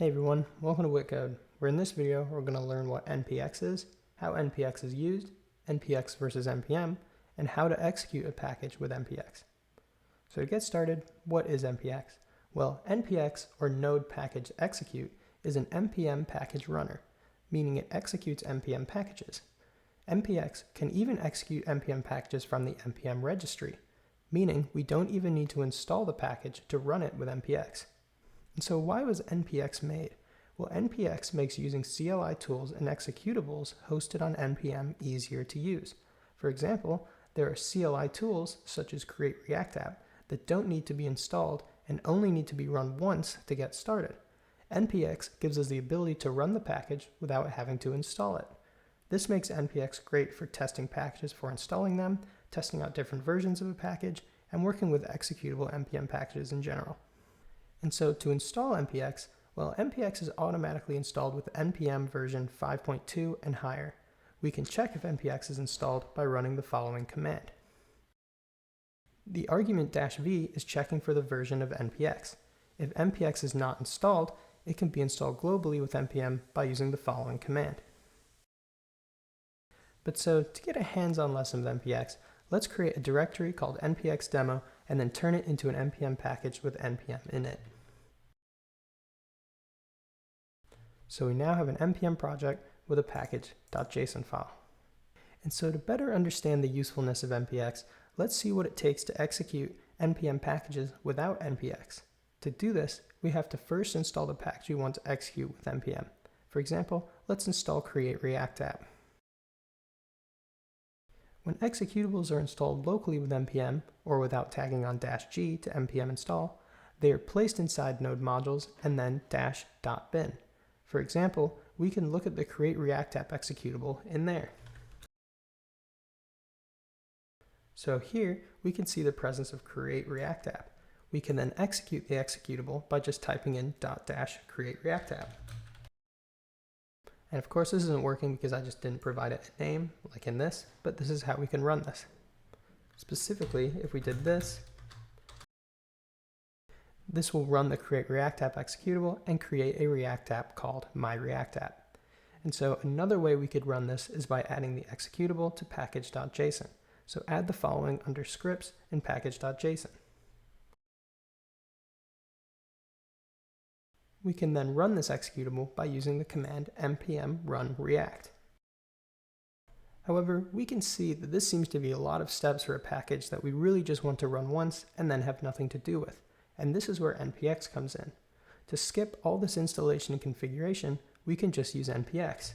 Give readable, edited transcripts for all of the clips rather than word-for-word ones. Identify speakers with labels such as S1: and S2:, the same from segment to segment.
S1: Hey everyone, welcome to WittCode, where in this video we're going to learn what NPX is, how NPX is used, NPX versus NPM, and how to execute a package with NPX. So to get started, what is NPX? Well, NPX, or Node Package Execute, is an NPM package runner, meaning it executes NPM packages. NPX can even execute NPM packages from the NPM registry, meaning we don't even need to install the package to run it with NPX. And so why was NPX made? Well, NPX makes using CLI tools and executables hosted on NPM easier to use. For example, there are CLI tools such as Create React App that don't need to be installed and only need to be run once to get started. NPX gives us the ability to run the package without having to install it. This makes NPX great for testing packages for installing them, testing out different versions of a package, and working with executable NPM packages in general. And so to install NPX, well, NPX is automatically installed with NPM version 5.2 and higher. We can check if NPX is installed by running the following command. The argument -v is checking for the version of NPX. If NPX is not installed, it can be installed globally with NPM by using the following command. But so to get a hands-on lesson with NPX, let's create a directory called npx demo and then turn it into an NPM package with NPM in it. So we now have an NPM project with a package.json file. And so to better understand the usefulness of NPX, let's see what it takes to execute NPM packages without NPX. To do this, we have to first install the package we want to execute with NPM. For example, let's install Create React App. When executables are installed locally with NPM, or without tagging on -g to npm install, they are placed inside node modules and then -.bin. For example, we can look at the Create React App executable in there. So here, we can see the presence of Create React App. We can then execute the executable by just typing in .-create React App. And of course, this isn't working because I just didn't provide it a name, like in this, but this is how we can run this. Specifically, if we did this, this will run the Create React App executable and create a React app called myReactApp. And so another way we could run this is by adding the executable to package.json. So add the following under scripts in package.json. We can then run this executable by using the command npm run react. However, we can see that this seems to be a lot of steps for a package that we really just want to run once and then have nothing to do with. And this is where NPX comes in. To skip all this installation and configuration, we can just use NPX.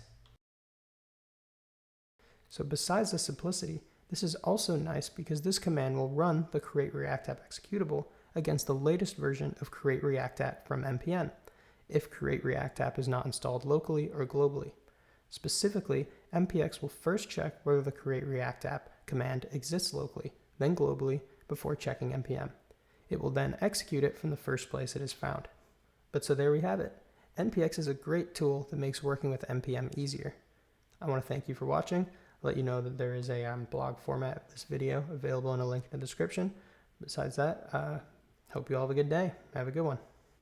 S1: So besides the simplicity, this is also nice because this command will run the Create React App executable against the latest version of Create React App from npm, if Create React App is not installed locally or globally. Specifically, NPX will first check whether the Create React App command exists locally, then globally, before checking npm. It will then execute it from the first place it is found. But so there we have it. NPX is a great tool that makes working with NPM easier. I want to thank you for watching. Let you know that there is a blog format of this video available in a link in the description. Besides that, hope you all have a good day. Have a good one.